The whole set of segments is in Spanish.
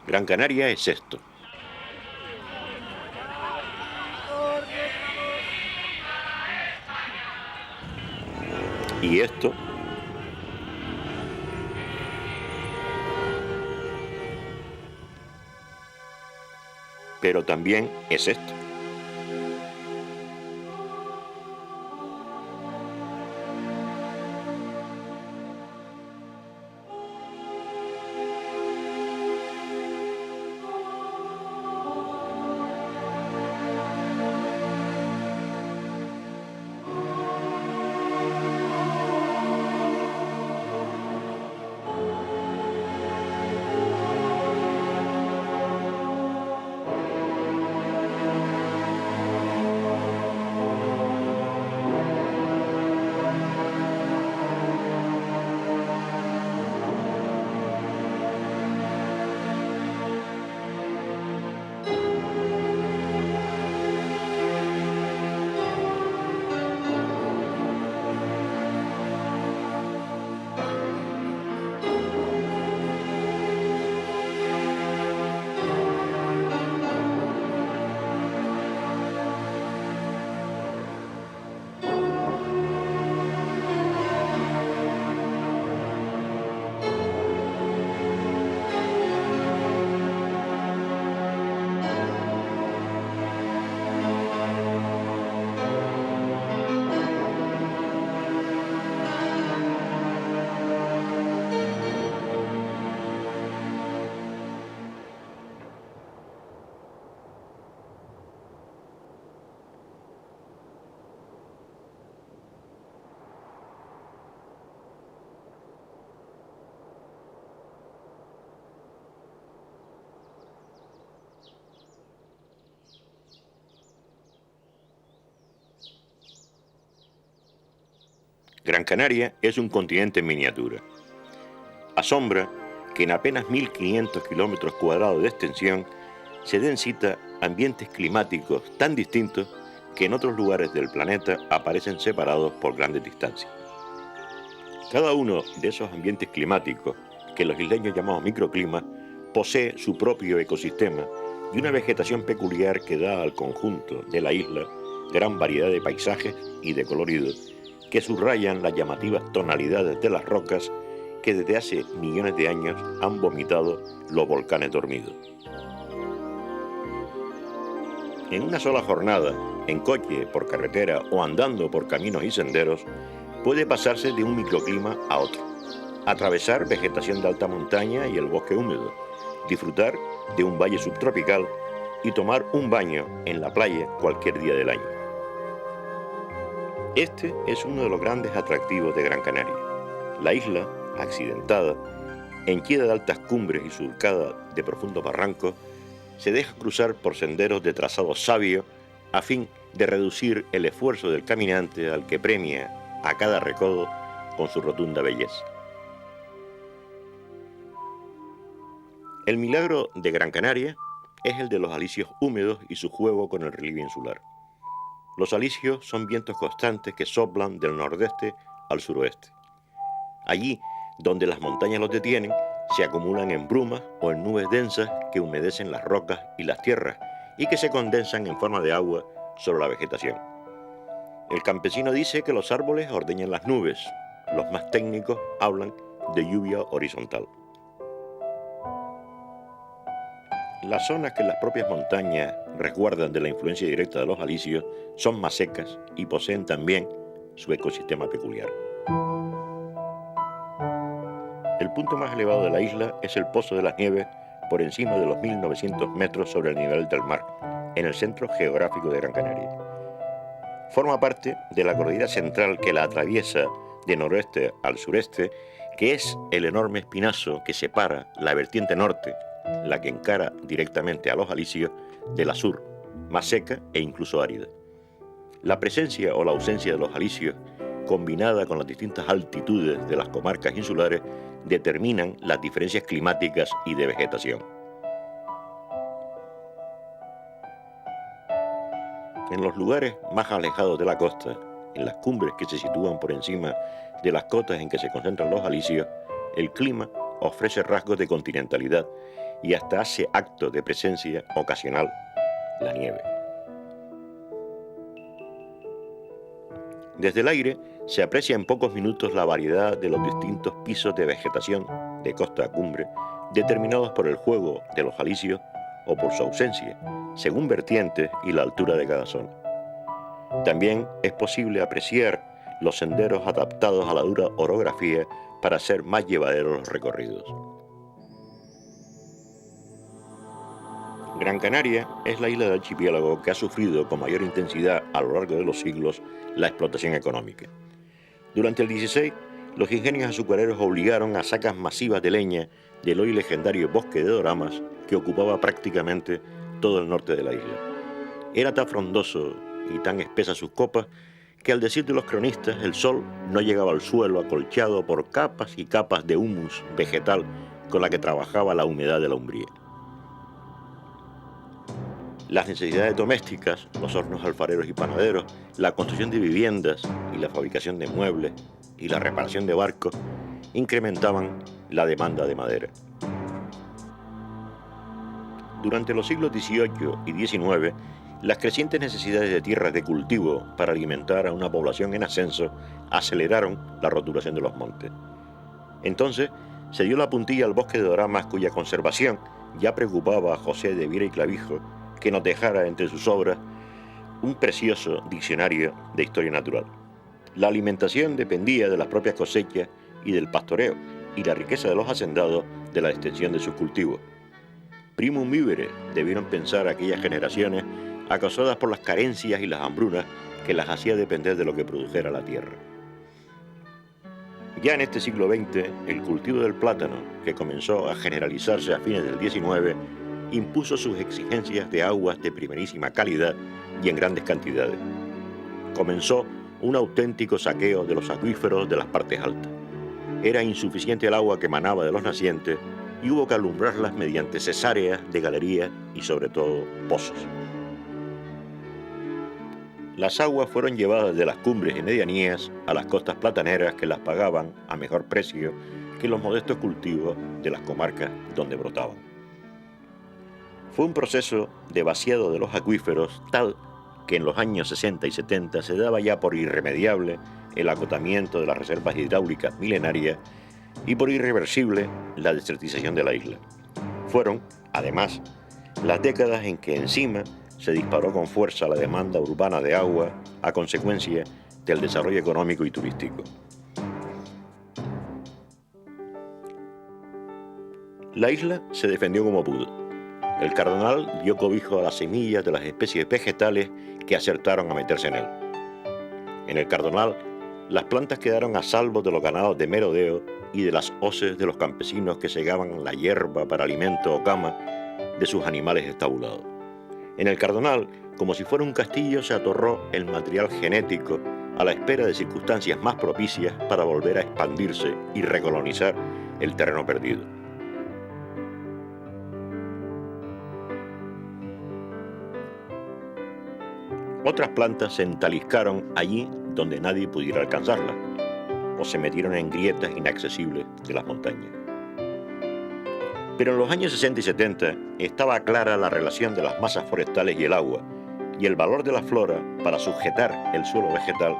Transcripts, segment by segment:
Gran Canaria es esto. Y esto. Pero también es esto. Gran Canaria es un continente en miniatura. Asombra que en apenas 1.500 kilómetros cuadrados de extensión se den cita ambientes climáticos tan distintos que en otros lugares del planeta aparecen separados por grandes distancias. Cada uno de esos ambientes climáticos, que los isleños llamamos microclimas, posee su propio ecosistema y una vegetación peculiar que da al conjunto de la isla gran variedad de paisajes y de coloridos que subrayan las llamativas tonalidades de las rocas que desde hace millones de años han vomitado los volcanes dormidos. En una sola jornada, en coche, por carretera o andando por caminos y senderos, puede pasarse de un microclima a otro, atravesar vegetación de alta montaña y el bosque húmedo, disfrutar de un valle subtropical y tomar un baño en la playa cualquier día del año. Este es uno de los grandes atractivos de Gran Canaria. La isla, accidentada, henchida de altas cumbres y surcada de profundos barrancos, se deja cruzar por senderos de trazado sabio a fin de reducir el esfuerzo del caminante al que premia a cada recodo con su rotunda belleza. El milagro de Gran Canaria es el de los alisios húmedos y su juego con el relieve insular. Los alisios son vientos constantes que soplan del nordeste al suroeste. Allí, donde las montañas los detienen, se acumulan en brumas o en nubes densas que humedecen las rocas y las tierras y que se condensan en forma de agua sobre la vegetación. El campesino dice que los árboles ordeñan las nubes, los más técnicos hablan de lluvia horizontal. Las zonas que las propias montañas resguardan de la influencia directa de los alisios son más secas y poseen también su ecosistema peculiar. El punto más elevado de la isla es el Pozo de las Nieves, por encima de los 1.900 metros sobre el nivel del mar, en el centro geográfico de Gran Canaria. Forma parte de la cordillera central que la atraviesa de noroeste al sureste, que es el enorme espinazo que separa la vertiente norte, la que encara directamente a los alisios, de la sur, más seca e incluso árida. La presencia o la ausencia de los alisios, combinada con las distintas altitudes de las comarcas insulares, determinan las diferencias climáticas y de vegetación. En los lugares más alejados de la costa, en las cumbres que se sitúan por encima de las cotas en que se concentran los alisios, el clima ofrece rasgos de continentalidad y hasta hace acto de presencia ocasional, la nieve. Desde el aire se aprecia en pocos minutos la variedad de los distintos pisos de vegetación de costa a cumbre, determinados por el juego de los alisios o por su ausencia, según vertientes y la altura de cada zona. También es posible apreciar los senderos adaptados a la dura orografía para hacer más llevaderos los recorridos. Gran Canaria es la isla del archipiélago que ha sufrido con mayor intensidad a lo largo de los siglos la explotación económica. Durante el XVI, los ingenios azucareros obligaron a sacas masivas de leña del hoy legendario bosque de Doramas que ocupaba prácticamente todo el norte de la isla. Era tan frondoso y tan espesa sus copas que, al decir de los cronistas, el sol no llegaba al suelo acolchado por capas y capas de humus vegetal con la que trabajaba la humedad de la umbría. Las necesidades domésticas, los hornos alfareros y panaderos, la construcción de viviendas y la fabricación de muebles y la reparación de barcos incrementaban la demanda de madera. Durante los siglos XVIII y XIX, las crecientes necesidades de tierras de cultivo para alimentar a una población en ascenso aceleraron la roturación de los montes. Entonces se dio la puntilla al bosque de Doramas, cuya conservación ya preocupaba a José de Viera y Clavijo, que nos dejara entre sus obras un precioso diccionario de historia natural. La alimentación dependía de las propias cosechas y del pastoreo, y la riqueza de los hacendados de la extensión de sus cultivos. Primum vivere debieron pensar aquellas generaciones acosadas por las carencias y las hambrunas que las hacía depender de lo que produjera la tierra. Ya en este siglo XX, el cultivo del plátano, que comenzó a generalizarse a fines del XIX, impuso sus exigencias de aguas de primerísima calidad y en grandes cantidades. Comenzó un auténtico saqueo de los acuíferos de las partes altas. Era insuficiente el agua que emanaba de los nacientes y hubo que alumbrarlas mediante cesáreas de galerías y sobre todo pozos. Las aguas fueron llevadas de las cumbres y medianías a las costas plataneras, que las pagaban a mejor precio que los modestos cultivos de las comarcas donde brotaban. Fue un proceso de vaciado de los acuíferos tal que en los años 60 y 70 se daba ya por irremediable el agotamiento de las reservas hidráulicas milenarias y por irreversible la desertización de la isla. Fueron, además, las décadas en que encima se disparó con fuerza la demanda urbana de agua a consecuencia del desarrollo económico y turístico. La isla se defendió como pudo. El cardenal dio cobijo a las semillas de las especies vegetales que acertaron a meterse en él. En el Cardonal, las plantas quedaron a salvo de los ganados de merodeo y de las hoces de los campesinos que segaban la hierba para alimento o cama de sus animales estabulados. En el Cardonal, como si fuera un castillo, se atorró el material genético a la espera de circunstancias más propicias para volver a expandirse y recolonizar el terreno perdido. Otras plantas se entaliscaron allí donde nadie pudiera alcanzarlas, o se metieron en grietas inaccesibles de las montañas. Pero en los años 60 y 70 estaba clara la relación de las masas forestales y el agua, y el valor de la flora para sujetar el suelo vegetal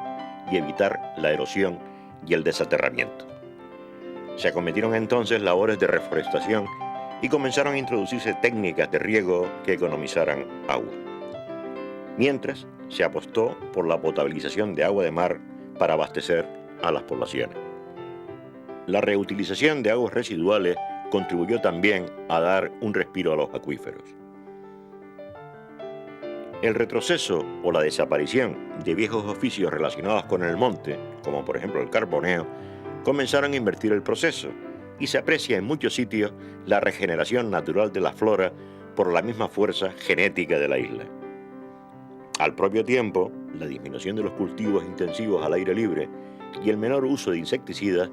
y evitar la erosión y el desaterramiento. Se acometieron entonces labores de reforestación y comenzaron a introducirse técnicas de riego que economizaran agua. Mientras, se apostó por la potabilización de agua de mar para abastecer a las poblaciones. La reutilización de aguas residuales contribuyó también a dar un respiro a los acuíferos. El retroceso o la desaparición de viejos oficios relacionados con el monte, como por ejemplo el carboneo, comenzaron a invertir el proceso y se aprecia en muchos sitios la regeneración natural de la flora por la misma fuerza genética de la isla. Al propio tiempo, la disminución de los cultivos intensivos al aire libre y el menor uso de insecticidas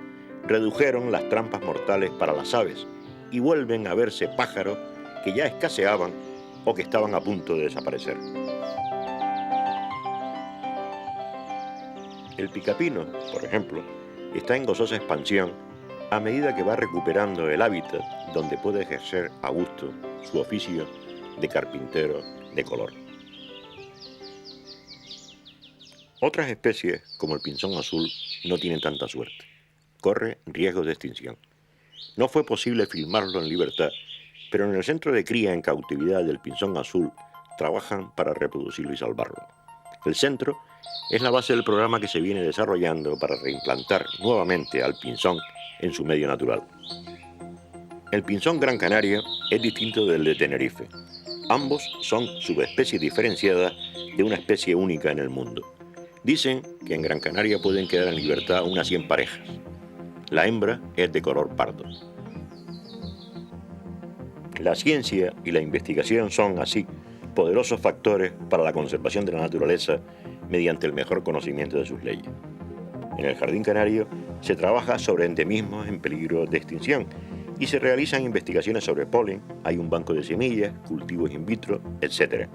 redujeron las trampas mortales para las aves y vuelven a verse pájaros que ya escaseaban o que estaban a punto de desaparecer. El picapino, por ejemplo, está en gozosa expansión a medida que va recuperando el hábitat donde puede ejercer a gusto su oficio de carpintero de color. Otras especies, como el pinzón azul, no tienen tanta suerte. Corre riesgo de extinción. No fue posible filmarlo en libertad, pero en el centro de cría en cautividad del pinzón azul trabajan para reproducirlo y salvarlo. El centro es la base del programa que se viene desarrollando para reimplantar nuevamente al pinzón en su medio natural. El pinzón gran canario es distinto del de Tenerife. Ambos son subespecies diferenciadas de una especie única en el mundo. Dicen que en Gran Canaria pueden quedar en libertad unas 100 parejas. La hembra es de color pardo. La ciencia y la investigación son, así, poderosos factores para la conservación de la naturaleza mediante el mejor conocimiento de sus leyes. En el Jardín Canario se trabaja sobre endemismos en peligro de extinción y se realizan investigaciones sobre polen, hay un banco de semillas, cultivos in vitro, etc.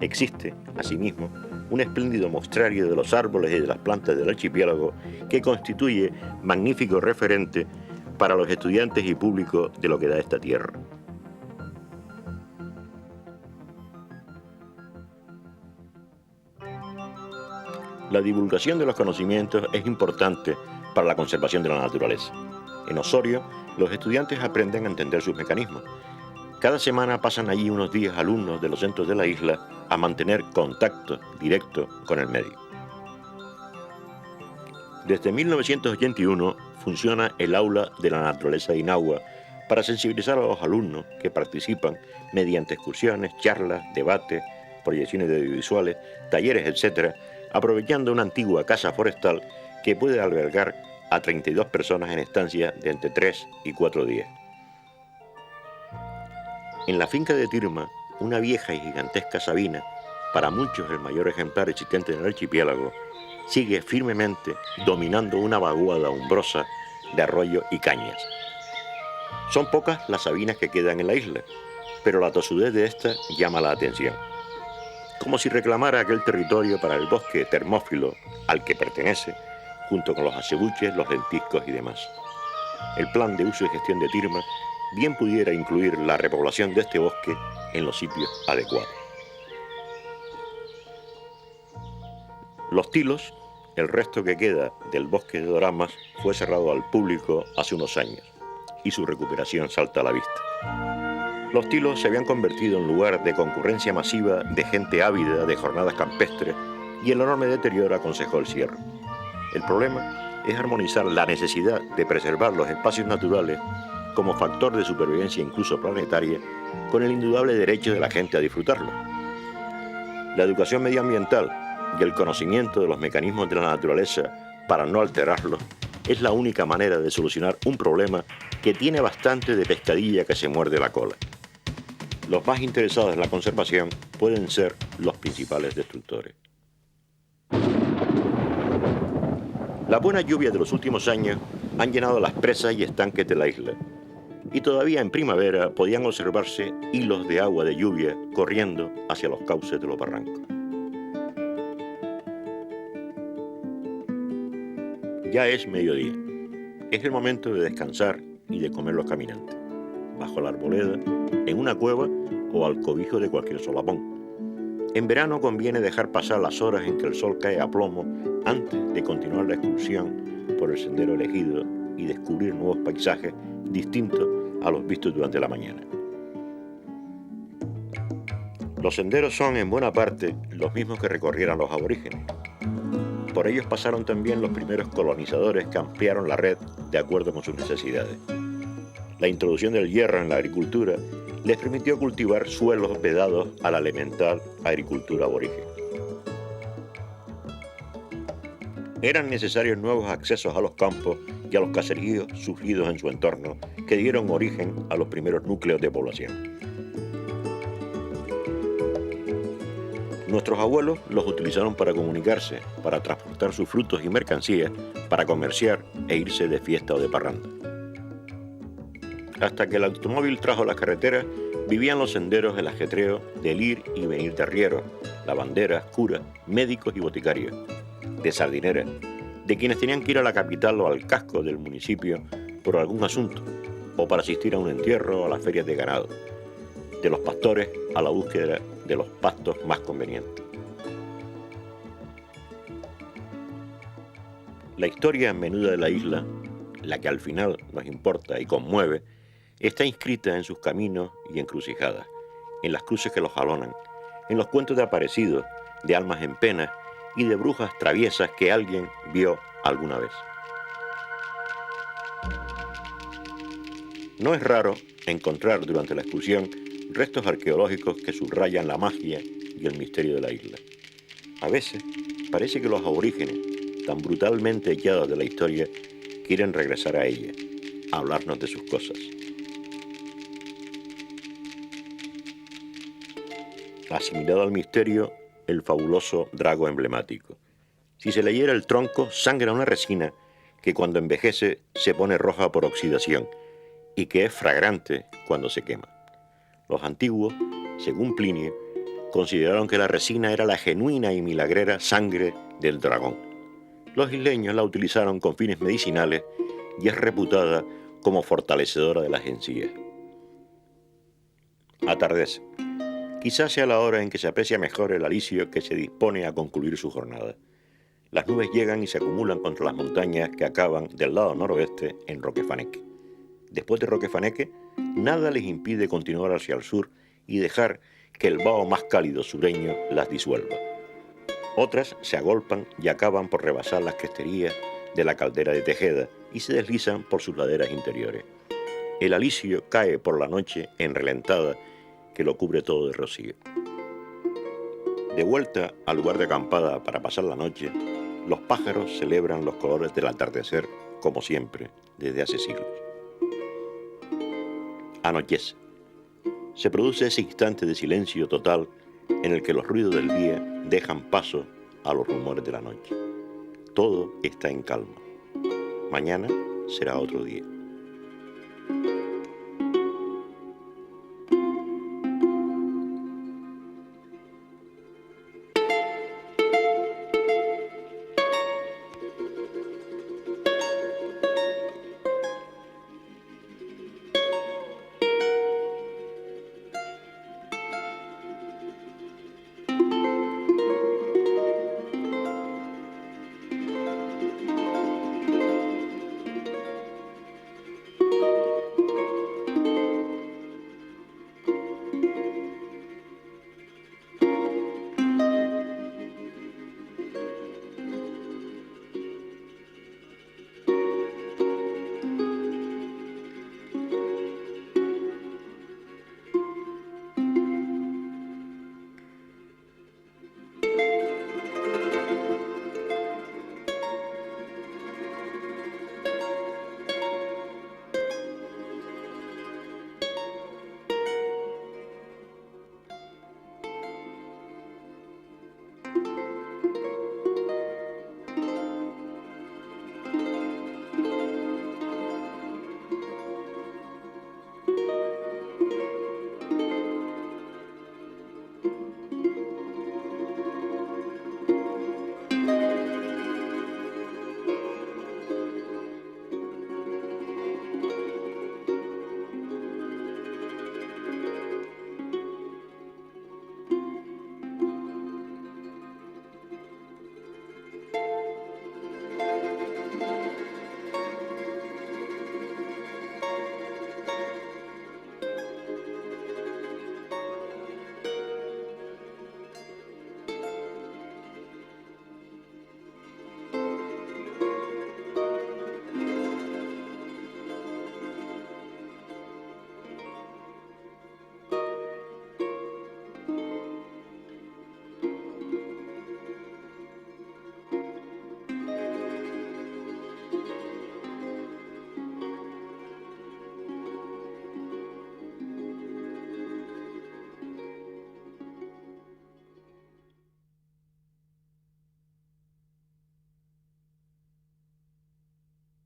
Existe, asimismo, un espléndido mostrario de los árboles y de las plantas del archipiélago que constituye magnífico referente para los estudiantes y público de lo que da esta tierra. La divulgación de los conocimientos es importante para la conservación de la naturaleza. En Osorio, los estudiantes aprenden a entender sus mecanismos. Cada semana pasan allí unos días alumnos de los centros de la isla a mantener contacto directo con el medio. Desde 1981 funciona el Aula de la Naturaleza de Inagua para sensibilizar a los alumnos que participan mediante excursiones, charlas, debates, proyecciones de audiovisuales, talleres, etc., aprovechando una antigua casa forestal que puede albergar a 32 personas en estancia de entre 3 y 4 días. En la finca de Tirma, una vieja y gigantesca sabina, para muchos el mayor ejemplar existente en el archipiélago, sigue firmemente dominando una vaguada umbrosa de arroyos y cañas. Son pocas las sabinas que quedan en la isla, pero la tosudez de esta llama la atención. Como si reclamara aquel territorio para el bosque termófilo al que pertenece, junto con los acebuches, los lentiscos y demás. El plan de uso y gestión de Tirma bien pudiera incluir la repoblación de este bosque en los sitios adecuados. Los Tilos, el resto que queda del bosque de Doramas, fue cerrado al público hace unos años y su recuperación salta a la vista. Los Tilos se habían convertido en lugar de concurrencia masiva de gente ávida de jornadas campestres y el enorme deterioro aconsejó el cierre. El problema es armonizar la necesidad de preservar los espacios naturales como factor de supervivencia incluso planetaria con el indudable derecho de la gente a disfrutarlos. La educación medioambiental y el conocimiento de los mecanismos de la naturaleza para no alterarlos es la única manera de solucionar un problema que tiene bastante de pescadilla que se muerde la cola. Los más interesados en la conservación pueden ser los principales destructores. Las buenas lluvias de los últimos años han llenado las presas y estanques de la isla, y todavía en primavera podían observarse hilos de agua de lluvia corriendo hacia los cauces de los barrancos. Ya es mediodía. Es el momento de descansar y de comer los caminantes, bajo la arboleda, en una cueva o al cobijo de cualquier solapón. En verano conviene dejar pasar las horas en que el sol cae a plomo antes de continuar la excursión por el sendero elegido y descubrir nuevos paisajes distintos a los vistos durante la mañana. Los senderos son en buena parte los mismos que recorrieran los aborígenes. Por ellos pasaron también los primeros colonizadores que ampliaron la red de acuerdo con sus necesidades. La introducción del hierro en la agricultura les permitió cultivar suelos vedados a la elemental agricultura aborigen. Eran necesarios nuevos accesos a los campos y a los caseríos surgidos en su entorno que dieron origen a los primeros núcleos de población. Nuestros abuelos los utilizaron para comunicarse, para transportar sus frutos y mercancías, para comerciar e irse de fiesta o de parranda. Hasta que el automóvil trajo las carreteras, vivían los senderos el ajetreo del ir y venir de arrieros, lavanderas, curas, médicos y boticarios, de sardineras, de quienes tenían que ir a la capital o al casco del municipio por algún asunto o para asistir a un entierro o a las ferias de ganado, de los pastores a la búsqueda de los pastos más convenientes. La historia menuda de la isla, la que al final nos importa y conmueve, está inscrita en sus caminos y encrucijadas, en las cruces que los jalonan, en los cuentos de aparecidos, de almas en pena y de brujas traviesas que alguien vio alguna vez. No es raro encontrar durante la excursión restos arqueológicos que subrayan la magia y el misterio de la isla. A veces parece que los aborígenes, tan brutalmente echados de la historia, quieren regresar a ella, a hablarnos de sus cosas. Asimilado al misterio, el fabuloso drago emblemático. Si se leyera el tronco, sangra una resina que cuando envejece se pone roja por oxidación y que es fragrante cuando se quema. Los antiguos, según Plinio, consideraron que la resina era la genuina y milagrera sangre del dragón. Los isleños la utilizaron con fines medicinales y es reputada como fortalecedora de las encías. Atardece. Quizás sea la hora en que se aprecia mejor el alisio que se dispone a concluir su jornada. Las nubes llegan y se acumulan contra las montañas que acaban del lado noroeste en Roquefaneque. Después de Roquefaneque, nada les impide continuar hacia el sur y dejar que el vaho más cálido sureño las disuelva. Otras se agolpan y acaban por rebasar las cresterías de la caldera de Tejeda y se deslizan por sus laderas interiores. El alisio cae por la noche en relentada que lo cubre todo de rocío. De vuelta al lugar de acampada para pasar la noche, los pájaros celebran los colores del atardecer como siempre, desde hace siglos. Anochece. Se produce ese instante de silencio total en el que los ruidos del día dejan paso a los rumores de la noche. Todo está en calma. Mañana será otro día.